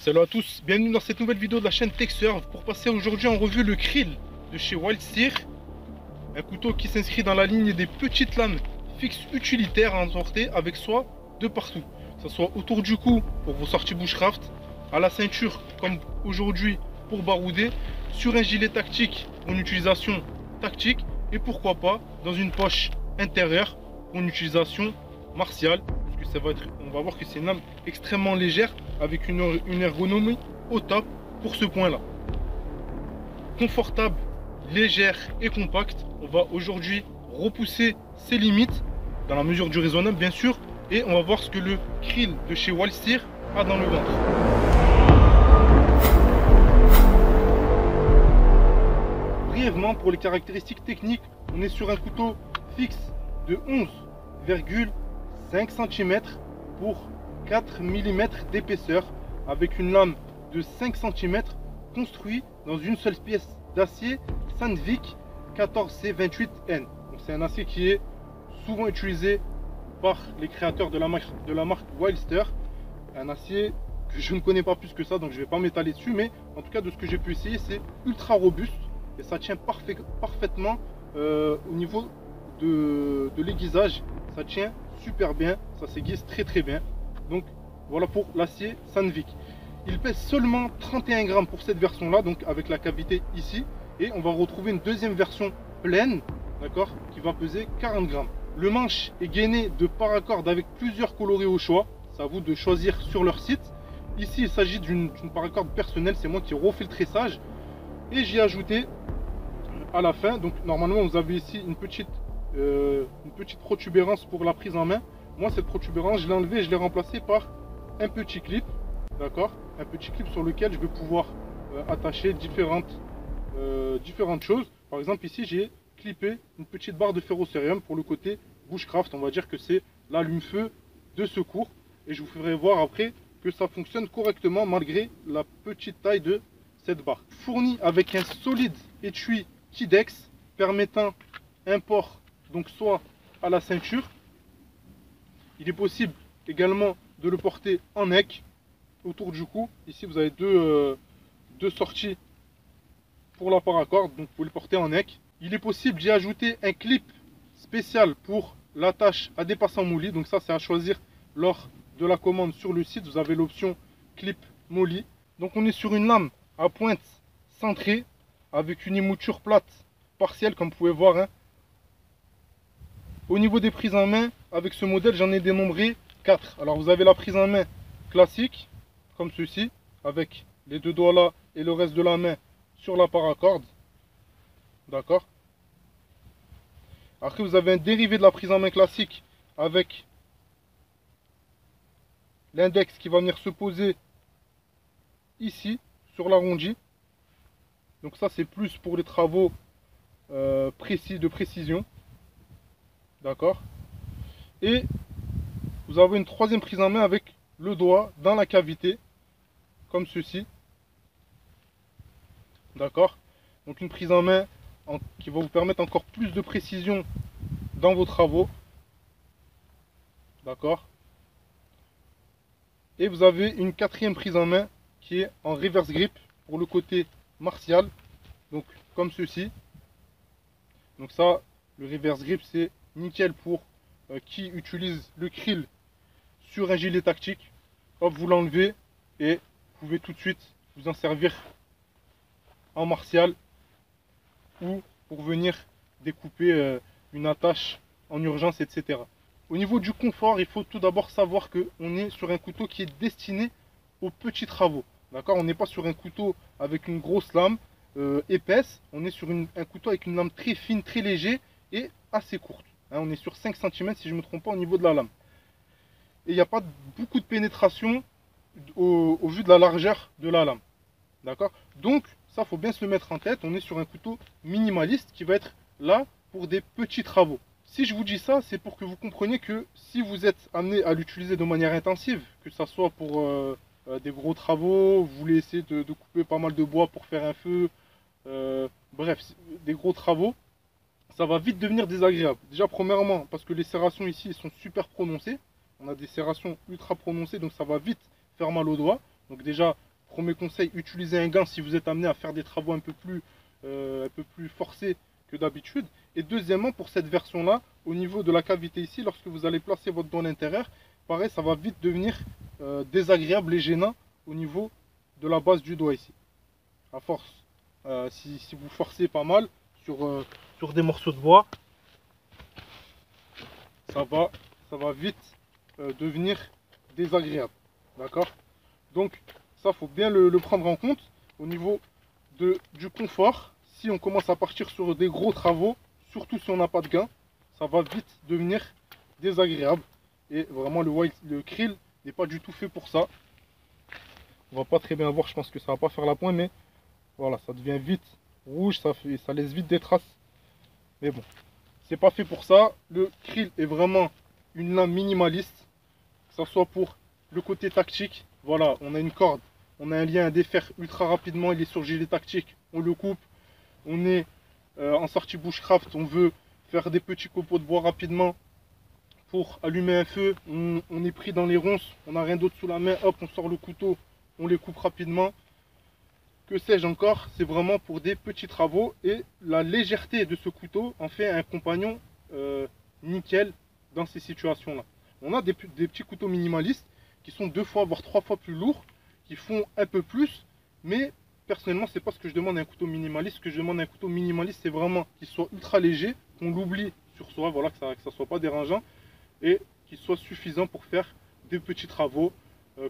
Salut à tous, bienvenue dans cette nouvelle vidéo de la chaîne TechServe pour passer aujourd'hui en revue le Krill de chez Wildsteer. Un couteau qui s'inscrit dans la ligne des petites lames fixes utilitaires à emporter avec soi de partout. Que ce soit autour du cou pour vos sorties bushcraft, à la ceinture comme aujourd'hui pour barouder, sur un gilet tactique pour une utilisation tactique et pourquoi pas dans une poche intérieure pour une utilisation martiale. Parce que on va voir que c'est une lame extrêmement légère avec une ergonomie au top pour ce point là. Confortable, légère et compacte, on va aujourd'hui repousser ses limites dans la mesure du raisonnable bien sûr, et on va voir ce que le Krill de chez Wildsteer a dans le ventre. Brièvement, pour les caractéristiques techniques, on est sur un couteau fixe de 11,5 cm pour 4 mm d'épaisseur avec une lame de 5 cm construite dans une seule pièce d'acier Sandvik 14C28N. C'est un acier qui est souvent utilisé par les créateurs de la marque Wildsteer. Un acier que je ne connais pas plus que ça, donc je ne vais pas m'étaler dessus, mais en tout cas de ce que j'ai pu essayer, c'est ultra robuste et ça tient parfaitement au niveau de l'aiguisage. Ça tient super bien, ça s'aiguise très bien. Donc voilà pour l'acier Sandvik. Il pèse seulement 31 grammes pour cette version là, donc avec la cavité ici, et on va retrouver une deuxième version pleine, d'accord, qui va peser 40 grammes. Le manche est gainé de paracord avec plusieurs coloris au choix, c'est à vous de choisir sur leur site. Ici il s'agit d'une paracord personnelle, c'est moi qui ai refait le tressage et j'ai ajouté à la fin. Donc normalement vous avez ici une petite protubérance pour la prise en main. Moi cette protubérance je l'ai enlevée et je l'ai remplacée par un petit clip, d'accord, un petit clip sur lequel je vais pouvoir attacher différentes choses. Par exemple ici j'ai clippé une petite barre de ferrocérium pour le côté bushcraft, on va dire que c'est l'allume-feu de secours, et je vous ferai voir après que ça fonctionne correctement malgré la petite taille de cette barre. Fourni avec un solide étui Kydex permettant un port donc soit à la ceinture. Il est possible également de le porter en neck autour du cou. Ici vous avez deux sorties pour la paracorde, donc vous pouvez le porter en neck. Il est possible d'y ajouter un clip spécial pour l'attache à dépassant molly, donc ça c'est à choisir lors de la commande sur le site. Vous avez l'option clip molly. Donc on est sur une lame à pointe centrée avec une émouture plate partielle comme vous pouvez voir, hein. Au niveau des prises en main, avec ce modèle, j'en ai dénombré 4. Alors vous avez la prise en main classique, comme ceci, avec les deux doigts là et le reste de la main sur la paracorde. D'accord. Après vous avez un dérivé de la prise en main classique avec l'index qui va venir se poser ici sur l'arrondi. Donc ça c'est plus pour les travaux précis, de précision. D'accord. Et vous avez une troisième prise en main avec le doigt dans la cavité, comme ceci. D'accord. Donc une prise en main qui va vous permettre encore plus de précision dans vos travaux. D'accord. Et vous avez une quatrième prise en main qui est en reverse grip pour le côté martial. Donc comme ceci. Donc ça, le reverse grip c'est nickel pour qui utilise le Krill sur un gilet tactique. Hop, vous l'enlevez et vous pouvez tout de suite vous en servir en martial ou pour venir découper une attache en urgence, etc. Au niveau du confort, il faut tout d'abord savoir qu'on est sur un couteau qui est destiné aux petits travaux. D'accord, on n'est pas sur un couteau avec une grosse lame épaisse, on est sur un couteau avec une lame très fine, très léger et assez courte. Hein, on est sur 5 cm si je ne me trompe pas au niveau de la lame. Et il n'y a pas beaucoup de pénétration au vu de la largeur de la lame. D'accord. Donc ça, faut bien se le mettre en tête. On est sur un couteau minimaliste qui va être là pour des petits travaux. Si je vous dis ça, c'est pour que vous compreniez que si vous êtes amené à l'utiliser de manière intensive, que ce soit pour des gros travaux, vous voulez essayer de couper pas mal de bois pour faire un feu, bref, des gros travaux, ça va vite devenir désagréable. Déjà premièrement parce que les serrations ici sont super prononcées. On a des serrations ultra prononcées, donc ça va vite faire mal aux doigts. Donc déjà premier conseil, utilisez un gain si vous êtes amené à faire des travaux un peu plus forcés que d'habitude. Et deuxièmement, pour cette version-là, au niveau de la cavité ici, lorsque vous allez placer votre doigt à l'intérieur, pareil, ça va vite devenir désagréable et gênant au niveau de la base du doigt ici. À force, si vous forcez pas mal sur des morceaux de bois, ça va vite devenir désagréable. D'accord? Donc ça, faut bien le prendre en compte. Au niveau du confort, si on commence à partir sur des gros travaux, surtout si on n'a pas de gain, ça va vite devenir désagréable. Et vraiment le krill n'est pas du tout fait pour ça. On va pas très bien voir, je pense que ça va pas faire la pointe, mais voilà, ça devient vite rouge, ça laisse vite des traces. Mais bon, c'est pas fait pour ça. Le krill est vraiment une lame minimaliste, que ce soit pour le côté tactique. Voilà, on a une corde, on a un lien à défaire ultra rapidement, il est sur gilet tactique, on le coupe. On est en sortie bushcraft, on veut faire des petits copeaux de bois rapidement pour allumer un feu. On est pris dans les ronces, on n'a rien d'autre sous la main, hop, on sort le couteau, on les coupe rapidement. Que sais-je encore, c'est vraiment pour des petits travaux. Et la légèreté de ce couteau en fait un compagnon nickel dans ces situations-là. On a des petits couteaux minimalistes qui sont 2 fois voire 3 fois plus lourds, qui font un peu plus, mais personnellement, c'est pas ce que je demande à un couteau minimaliste. Ce que je demande à un couteau minimaliste, c'est vraiment qu'il soit ultra léger, qu'on l'oublie sur soi, voilà, que ça soit pas dérangeant et qu'il soit suffisant pour faire des petits travaux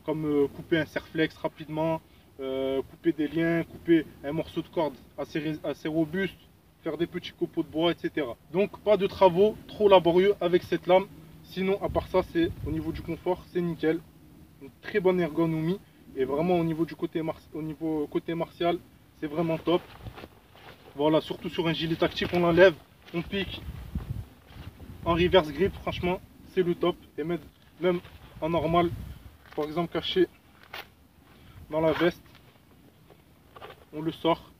comme couper un serflex rapidement, couper des liens, couper un morceau de corde assez robuste, faire des petits copeaux de bois, etc. Donc pas de travaux trop laborieux avec cette lame. Sinon, à part ça, c'est au niveau du confort, c'est nickel. Une très bonne ergonomie. Et vraiment au niveau côté martial, c'est vraiment top. Voilà, surtout sur un gilet tactique, on l'enlève, on pique. En reverse grip, franchement, c'est le top. Et même en normal, par exemple caché dans la veste, on le sort,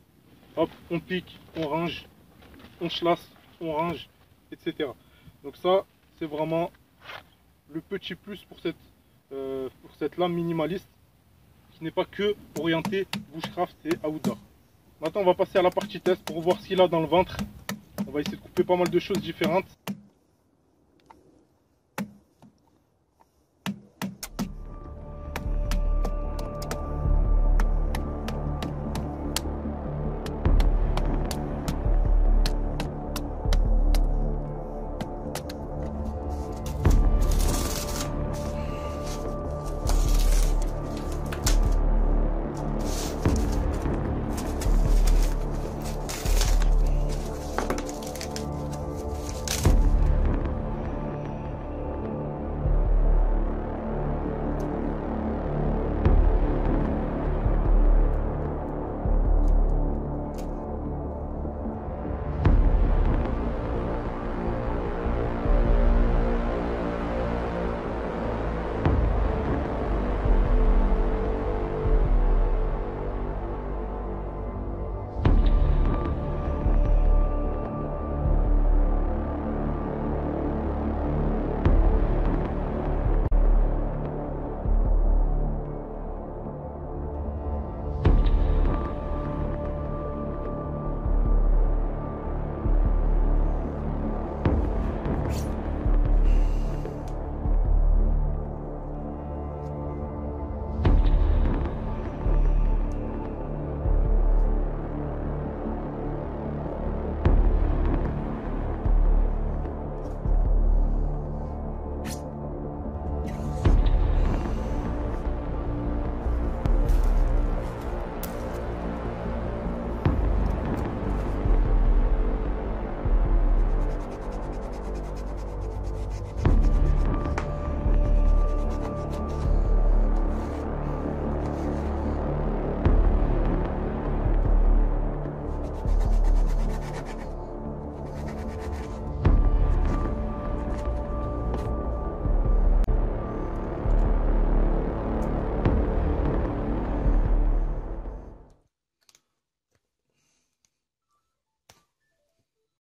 hop, on pique, on range, on chlasse, on range, etc. Donc ça, c'est vraiment le petit plus pour cette lame minimaliste, qui n'est pas que orienté bushcraft et outdoor. Maintenant on va passer à la partie test pour voir ce qu'il a dans le ventre. On va essayer de couper pas mal de choses différentes.